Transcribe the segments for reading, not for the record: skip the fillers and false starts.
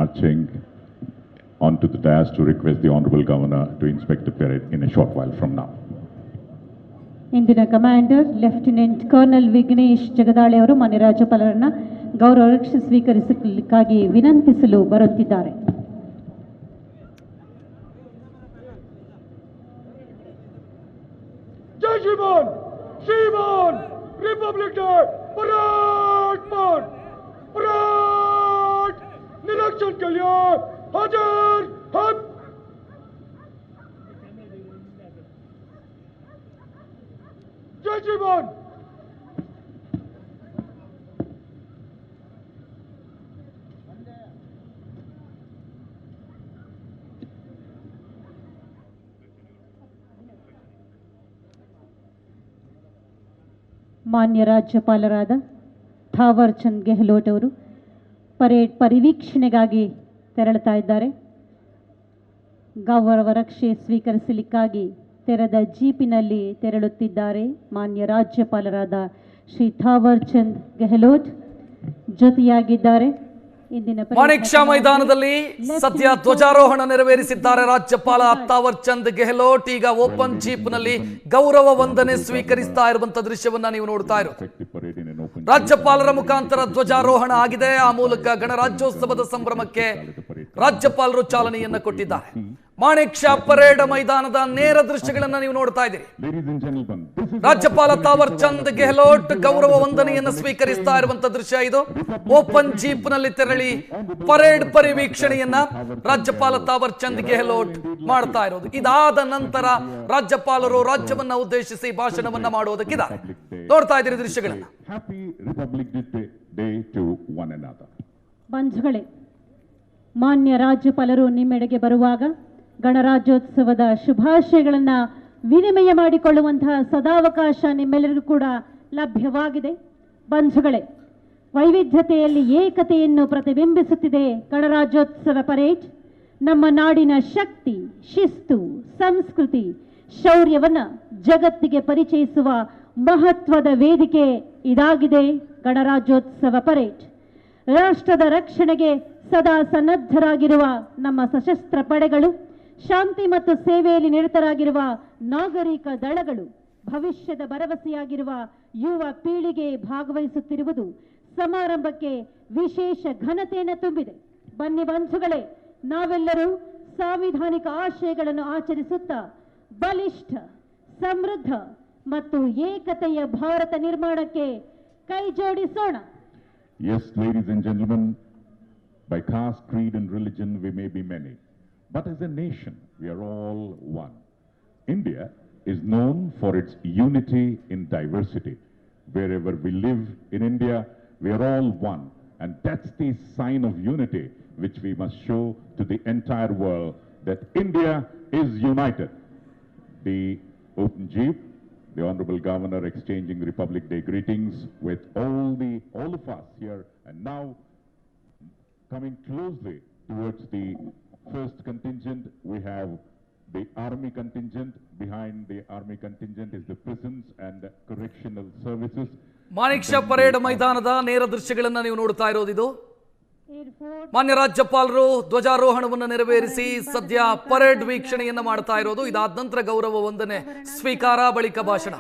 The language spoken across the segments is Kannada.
marching onto the dais to request the Honorable Governor to inspect the parade in a short while from now. ಇಂದಿನ commander lieutenant colonel Vignesh Jagdale ಅವರು ಮಾನ್ಯ ರಾಜ್ಯಪಾಲರನ್ನ ಗೌರವ ರಕ್ಷೆ ಸ್ವೀಕರಿಸಲಿಕ್ಕಾಗಿ ವಿನಂತಿಸಲು ಬರುತ್ತಿದ್ದಾರೆ. जय श्रीमान श्रीमान रिपब्लिक डे परेड पर परेड निरीक्षण के लिए हाजिर हम जय श्रीमान ಮಾನ್ಯ ರಾಜ್ಯಪಾಲರಾದ ಥಾವರ್ ಚಂದ್ ಗೆಹ್ಲೋಟ್ ಅವರು ಪರೇಡ್ ಪರಿವೀಕ್ಷಣೆಗಾಗಿ ತೆರಳುತ್ತಾ ಇದ್ದಾರೆ. ಗೌರವ ರಕ್ಷೆ ಸ್ವೀಕರಿಸಲಿಕ್ಕಾಗಿ ತೆರೆದ ಜೀಪಿನಲ್ಲಿ ತೆರಳುತ್ತಿದ್ದಾರೆ ಮಾನ್ಯ ರಾಜ್ಯಪಾಲರಾದ ಶ್ರೀ ಥಾವರ್ ಚಂದ್ ಗೆಹ್ಲೋಟ್ ಜೊತೆಯಾಗಿದ್ದಾರೆ. ಮಾಣಿಕ್ ಶಾ ಮೈದಾನದಲ್ಲಿ ಸದ್ಯ ಧ್ವಜಾರೋಹಣ ನೆರವೇರಿಸಿದ್ದಾರೆ ರಾಜ್ಯಪಾಲ ಥಾವರ್ ಚಂದ್ ಗೆಹ್ಲೋಟ್. ಈಗ ಓಪನ್ ಜೀಪ್ ನಲ್ಲಿ ಗೌರವ ವಂದನೆ ಸ್ವೀಕರಿಸ್ತಾ ಇರುವಂತಹ ದೃಶ್ಯವನ್ನ ನೀವು ನೋಡ್ತಾ ಇರೋದು. ರಾಜ್ಯಪಾಲರ ಮುಖಾಂತರ ಧ್ವಜಾರೋಹಣ ಆಗಿದೆ. ಆ ಮೂಲಕ ಗಣರಾಜ್ಯೋತ್ಸವದ ಸಂಭ್ರಮಕ್ಕೆ ರಾಜ್ಯಪಾಲರು ಚಾಲನೆಯನ್ನ ಕೊಟ್ಟಿದ್ದಾರೆ. ಮಾಣಿಕ್ ಶಾ ಪರೇಡ್ ಮೈದಾನದ ನೇರ ದೃಶ್ಯಗಳನ್ನ ನೀವು ನೋಡ್ತಾ ಇದ್ದೀರಿ. ರಾಜ್ಯಪಾಲ ಥಾವರ್ ಚಂದ್ ಗೆಹ್ಲೋಟ್ ಗೌರವ ವಂದನೆಯನ್ನು ಸ್ವೀಕರಿಸ್ತಾ ಇರುವಂತಹ ದೃಶ್ಯ ಇದು. ಓಪನ್ ಜೀಪ್ ನಲ್ಲಿ ತೆರಳಿ ಪರೇಡ್ ಪರಿವೀಕ್ಷಣೆಯನ್ನ ರಾಜ್ಯಪಾಲ ಥಾವರ್ ಚಂದ್ ಗೆಹ್ಲೋಟ್ ಮಾಡ್ತಾ ಇರೋದು. ಇದಾದ ನಂತರ ರಾಜ್ಯಪಾಲರು ರಾಜ್ಯವನ್ನ ಉದ್ದೇಶಿಸಿ ಭಾಷಣವನ್ನ ಮಾಡೋದಕ್ಕಿದ್ದಾರೆ. ನೋಡ್ತಾ ಇದ್ದೀರಿ ದೃಶ್ಯಗಳನ್ನ. ಬಂಧುಗಳೇ, ಮಾನ್ಯ ರಾಜ್ಯಪಾಲರು ನಿಮ್ಮೆಡೆಗೆ ಬರುವಾಗ ಗಣರಾಜ್ಯೋತ್ಸವದ ಶುಭಾಶಯಗಳನ್ನು ವಿನಿಮಯ ಮಾಡಿಕೊಳ್ಳುವಂತಹ ಸದಾವಕಾಶ ನಿಮ್ಮೆಲ್ಲರಿಗೂ ಕೂಡ ಲಭ್ಯವಾಗಿದೆ. ಬಂಧುಗಳೇ, ವೈವಿಧ್ಯತೆಯಲ್ಲಿ ಏಕತೆಯನ್ನು ಪ್ರತಿಬಿಂಬಿಸುತ್ತಿದೆ ಗಣರಾಜ್ಯೋತ್ಸವ ಪರೇಡ್. ನಮ್ಮ ನಾಡಿನ ಶಕ್ತಿ, ಶಿಸ್ತು, ಸಂಸ್ಕೃತಿ, ಶೌರ್ಯವನ್ನು ಜಗತ್ತಿಗೆ ಪರಿಚಯಿಸುವ ಮಹತ್ವದ ವೇದಿಕೆ ಇದಾಗಿದೆ ಗಣರಾಜ್ಯೋತ್ಸವ ಪರೇಡ್. ರಾಷ್ಟ್ರದ ರಕ್ಷಣೆಗೆ ಸದಾ ಸನ್ನದ್ಧರಾಗಿರುವ ನಮ್ಮ ಸಶಸ್ತ್ರ ಪಡೆಗಳು, ಶಾಂತಿ ಮತ್ತು ಸೇವೆಯಲ್ಲಿ ನಿರತರಾಗಿರುವ ನಾಗರಿಕ ದಳಗಳು, ಭವಿಷ್ಯದ ಭರವಸೆಯಾಗಿರುವ ಯುವ ಪೀಳಿಗೆ ಭಾಗವಹಿಸುತ್ತಿರುವುದು ಸಮಾರಂಭಕ್ಕೆ ವಿಶೇಷ ಘನತೆಯನ್ನು ತುಂಬಿದೆ. ಬನ್ನಿ ಬಂಧುಗಳೇ, ನಾವೆಲ್ಲರೂ ಸಾಂವಿಧಾನಿಕ ಆಶಯಗಳನ್ನು ಆಚರಿಸುತ್ತಾ ಬಲಿಷ್ಠ, ಸಮೃದ್ಧ ಮತ್ತು ಏಕತೆಯ ಭಾರತ ನಿರ್ಮಾಣಕ್ಕೆ ಕೈ ಜೋಡಿಸೋಣ. Yes, ladies and gentlemen, by caste, creed and religion we may be many, but as a nation we are all one. India is known for its unity in diversity. Wherever we live in India, we are all one, and that's the sign of unity which we must show to the entire world that India is united. The open jeep, the Honorable Governor exchanging Republic Day greetings with all of us here, and now coming closely towards the first contingent, we have the army contingent. Behind the army contingent is the prisons and correctional services. Manik Shah parade ಮೈದಾನದ ನೇರ ದೃಶ್ಯಗಳನ್ನ ನೀವು ನೋಡ್ತಾ ಇರೋದು. ಮಾನ್ಯ ರಾಜ್ಯಪಾಲರು ಧ್ವಜಾರೋಹಣವನ್ನು ನೆರವೇರಿಸಿ ಸದ್ಯ ಪರೇಡ್ ವೀಕ್ಷಣೆಯನ್ನ ಮಾಡ್ತಾ ಇರೋದು. ಇದಾದ ನಂತರ ಗೌರವ ವಂದನೆ ಸ್ವೀಕಾರ, ಬಳಿಕ ಭಾಷಣ,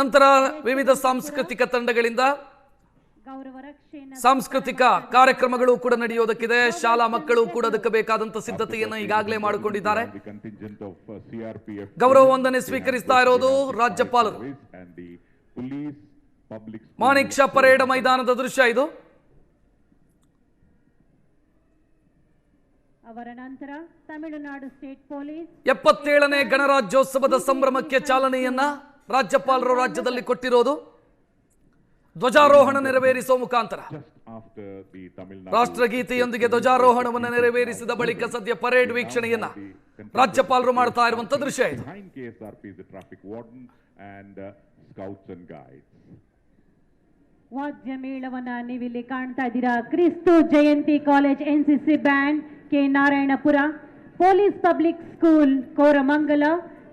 ನಂತರ ವಿವಿಧ ಸಾಂಸ್ಕೃತಿಕ ತಂಡಗಳಿಂದ ಸಾಂಸ್ಕೃತಿಕ ಕಾರ್ಯಕ್ರಮಗಳು ಕೂಡ ನಡೆಯೋದಕ್ಕಿದೆ. ಶಾಲಾ ಮಕ್ಕಳು ಕೂಡ ಅದಕ್ಕೆ ಬೇಕಾದಂತ ಸಿದ್ಧತೆಯನ್ನು ಈಗಾಗಲೇ ಮಾಡಿಕೊಂಡಿದ್ದಾರೆ. ಗೌರವ ವಂದನೆ ಸ್ವೀಕರಿಸ್ತಾ ಇರೋದು ರಾಜ್ಯಪಾಲರು. ಮಾಣಿಕ್ ಶಾ ಪರೇಡ್ ಮೈದಾನದ ದೃಶ್ಯ ಇದು. ಅವರ ನಂತರ ತಮಿಳುನಾಡು ಸ್ಟೇಟ್ ಪೊಲೀಸ್ 77ನೇ ಗಣರಾಜ್ಯೋತ್ಸವದ ಸಂಭ್ರಮಕ್ಕೆ ಚಾಲನೆಯನ್ನ ರಾಜ್ಯಪಾಲರು ರಾಜ್ಯದಲ್ಲಿ ಕೊಟ್ಟಿರೋದು. ಧ್ವಜಾರೋಹಣ ನೆರವೇರಿಸುವ ಮುಖಾಂತರ ರಾಷ್ಟ್ರಗೀತೆಯೊಂದಿಗೆ ಧ್ವಜಾರೋಹಣವನ್ನು ನೆರವೇರಿಸಿದ ಬಳಿಕ ಸದ್ಯ ಪರೇಡ್ ವೀಕ್ಷಣೆಯನ್ನ ರಾಜ್ಯಪಾಲರು ಮಾಡ್ತಾ ಇರುವಂತ ದೃಶ್ಯ ಇದು. ವಾದ್ಯ ಮೇಳವನ್ನ ನೀವಿಲ್ಲಿ ಕಾಣ್ತಾ ಇದ್ದೀರಾ. Kristu Jayanti college NCC band K Narayanapura, police public school Koramangala,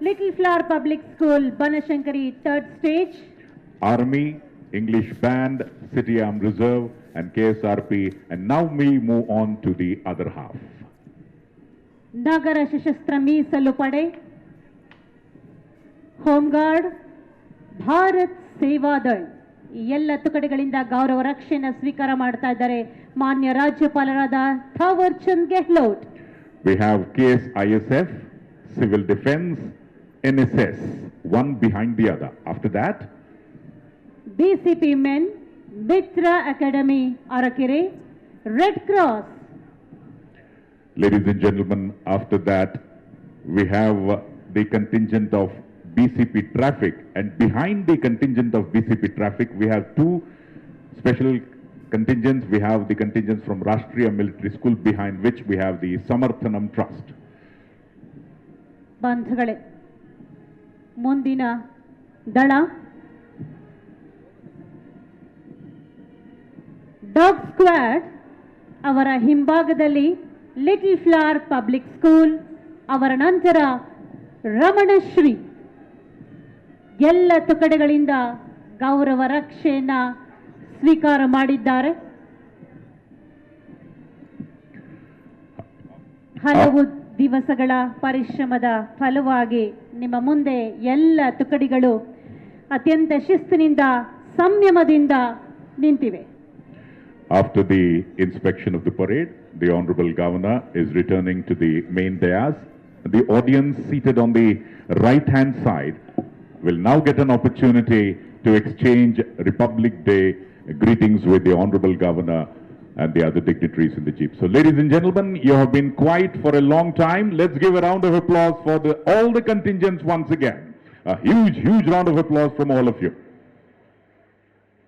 little flower public school Banashankari third stage, Army, English Band, City Armed Reserve, and KSRP. And now we move on to the other half. ನಗರ ಸಶಸ್ತ್ರ ಮೀಸಲು ಪಡೆ, ಹೋಮ್ ಗಾರ್ಡ್, ಭಾರತ್ ಸೇವಾದಳ್ ಈ ಎಲ್ಲ ತುಕಡಿಗಳಿಂದ ಗೌರವ ರಕ್ಷಣೆ ಸ್ವೀಕಾರ ಮಾಡ್ತಾ ಇದ್ದಾರೆ ಮಾನ್ಯ ರಾಜ್ಯಪಾಲರಾದ Thawar Chand Gehlot. We have KSISF, Civil Defense, NSS, one behind the other. After that, BCP men, Mitra Academy, Arakere, Red Cross. ladies and gentlemen, after that, we have the contingent of BCP traffic, and behind the contingent of BCP traffic, we have two special contingents. We have the contingents from Rashtriya Military School, behind which we have the Samarthanam Trust. ಬಂಧುಗಳೇ, ಮುಂದಿನ ದಳ ಡಾಗ್ ಸ್ಕ್ವಾಡ್, ಅವರ ಹಿಂಭಾಗದಲ್ಲಿ ಲಿಟಲ್ ಫ್ಲವರ್ ಪಬ್ಲಿಕ್ ಸ್ಕೂಲ್, ಅವರ ನಂತರ ರಮಣಶ್ರೀ. ಎಲ್ಲ ತುಕಡಿಗಳಿಂದ ಗೌರವ ರಕ್ಷೆಯನ್ನ ಸ್ವೀಕಾರ ಮಾಡಿದ್ದಾರೆ. ಹಲವು ದಿವಸಗಳ ಪರಿಶ್ರಮದ ಫಲವಾಗಿ ನಿಮ್ಮ ಮುಂದೆ ಎಲ್ಲ ತುಕಡಿಗಳು ಅತ್ಯಂತ ಶಿಸ್ತಿನಿಂದ ಸಂಯಮದಿಂದ ನಿಂತಿವೆ. After the inspection of the parade, the Honorable Governor is returning to the main dais. The audience seated on the right-hand side will now get an opportunity to exchange Republic Day greetings with the Honorable Governor and the other dignitaries in the Jeep. So, ladies and gentlemen, you have been quiet for a long time. Let's give a round of applause for all the contingents once again. A huge, huge round of applause from all of you.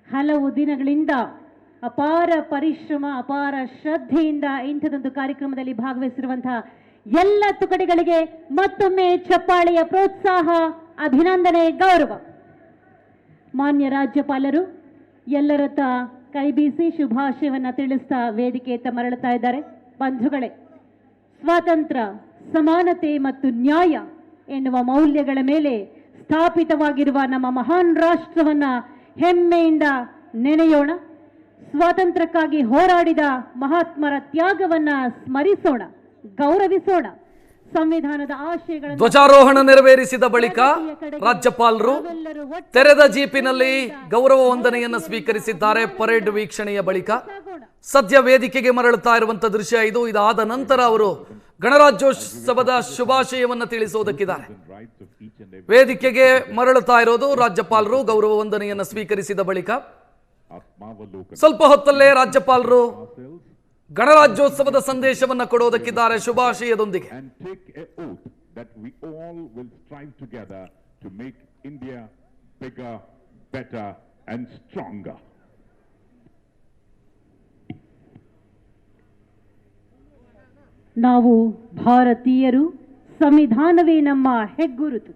ಹಲವು ದಿನಗಳಿಂದ ಅಪಾರ ಪರಿಶ್ರಮ, ಅಪಾರ ಶ್ರದ್ಧೆಯಿಂದ ಇಂಥದೊಂದು ಕಾರ್ಯಕ್ರಮದಲ್ಲಿ ಭಾಗವಹಿಸಿರುವಂತಹ ಎಲ್ಲ ತುಕಡಿಗಳಿಗೆ ಮತ್ತೊಮ್ಮೆ ಚಪ್ಪಾಳೆಯ ಪ್ರೋತ್ಸಾಹ, ಅಭಿನಂದನೆ, ಗೌರವ. ಮಾನ್ಯ ರಾಜ್ಯಪಾಲರು ಎಲ್ಲರತ್ತ ಕೈ ಬೀಸಿ ಶುಭಾಶಯವನ್ನ ತಿಳಿಸ್ತಾ ವೇದಿಕೆಯತ್ತ ಮರಳುತ್ತಾ ಇದ್ದಾರೆ. ಬಂಧುಗಳೇ, ಸ್ವಾತಂತ್ರ್ಯ, ಸಮಾನತೆ ಮತ್ತು ನ್ಯಾಯ ಎನ್ನುವ ಮೌಲ್ಯಗಳ ಮೇಲೆ ಸ್ಥಾಪಿತವಾಗಿರುವ ನಮ್ಮ ಮಹಾನ್ ರಾಷ್ಟ್ರವನ್ನ ಹೆಮ್ಮೆಯಿಂದ ನೆನೆಯೋಣ. ಸ್ವಾತಂತ್ರ್ಯಕ್ಕಾಗಿ ಹೋರಾಡಿದ ಮಹಾತ್ಮರ ತ್ಯಾಗವನ್ನ ಸ್ಮರಿಸೋಣ, ಗೌರವಿಸೋಣ. ಸಂವಿಧಾನದ ಆಶಯಗಳನ್ನು ಧ್ವಜಾರೋಹಣ ನೆರವೇರಿಸಿದ ಬಳಿಕ ರಾಜ್ಯಪಾಲರು ತೆರೆದ ಜೀಪಿನಲ್ಲಿ ಗೌರವ ವಂದನೆಯನ್ನು ಸ್ವೀಕರಿಸಿದ್ದಾರೆ. ಪರೇಡ್ ವೀಕ್ಷಣೆಯ ಬಳಿಕ ಸದ್ಯ ವೇದಿಕೆಗೆ ಮರಳುತ್ತಾ ಇರುವಂತಹ ದೃಶ್ಯ ಇದು. ಇದಾದ ನಂತರ ಅವರು ಗಣರಾಜ್ಯೋತ್ಸವದ ಶುಭಾಶಯವನ್ನು ತಿಳಿಸುವುದಕ್ಕಿದ್ದಾರೆ. ವೇದಿಕೆಗೆ ಮರಳುತ್ತಾ ಇರೋದು ರಾಜ್ಯಪಾಲರು ಗೌರವ ವಂದನೆಯನ್ನು ಸ್ವೀಕರಿಸಿದ ಬಳಿಕ. ಸ್ವಲ್ಪ ಹೊತ್ತಲ್ಲೇ ರಾಜ್ಯಪಾಲರು ಗಣರಾಜ್ಯೋತ್ಸವದ ಸಂದೇಶವನ್ನು ಕೊಡೋದಕ್ಕಿದ್ದಾರೆ ಶುಭಾಶಯದೊಂದಿಗೆ. ನಾವು ಭಾರತೀಯರು, ಸಂವಿಧಾನವೇ ನಮ್ಮ ಹೆಗ್ಗುರುತು.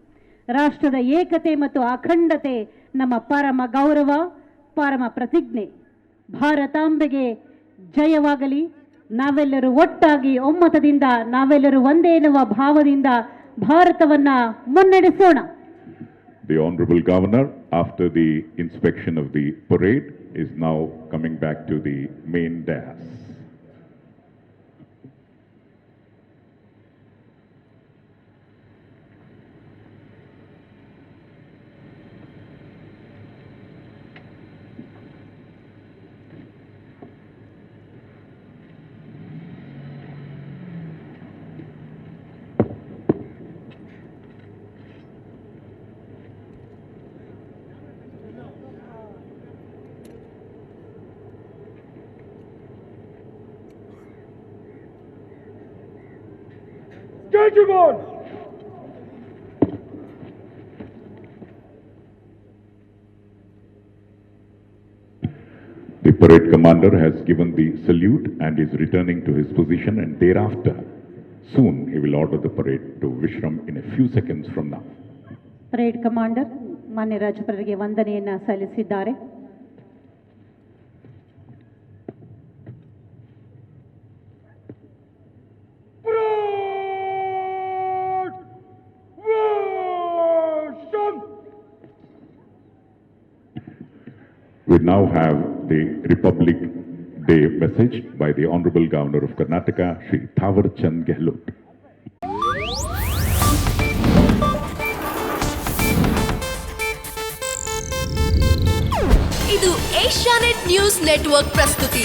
ರಾಷ್ಟ್ರದ ಏಕತೆ ಮತ್ತು ಅಖಂಡತೆ ನಮ್ಮ ಪರಮ ಗೌರವ, ಪರಮ ಪ್ರತಿಜ್ಞೆ. ಭಾರತಾಂಬೆಗೆ ಜಯವಾಗಲಿ. ನಾವೆಲ್ಲರೂ ಒಟ್ಟಾಗಿ ಒಮ್ಮತದಿಂದ, ನಾವೆಲ್ಲರೂ ಒಂದೇ ಎನ್ನುವ ಭಾವದಿಂದ ಭಾರತವನ್ನ ಮುನ್ನಡೆಸೋಣ. The Honorable Governor, after the inspection of the parade, is now coming back to the main dais. Gentlemen, the parade commander has given the salute and is returning to his position, and thereafter, soon he will order the parade to Vishram in a few seconds from now. Parade commander ಮಾನ್ಯ ರಾಜ್ಯಪಾಲರಿಗೆ ವಂದನೆಯನ್ನ ಸಲ್ಲಿಸಿದ್ದಾರೆ. We now have the Republic Day message by the Honorable Governor of Karnataka, Shri Thawar Chand Gehlot. ಇದು ಏಷ್ಯಾನೆಟ್ ನ್ಯೂಸ್ ನೆಟ್ವರ್ಕ್ ಪ್ರಸ್ತುತಿ.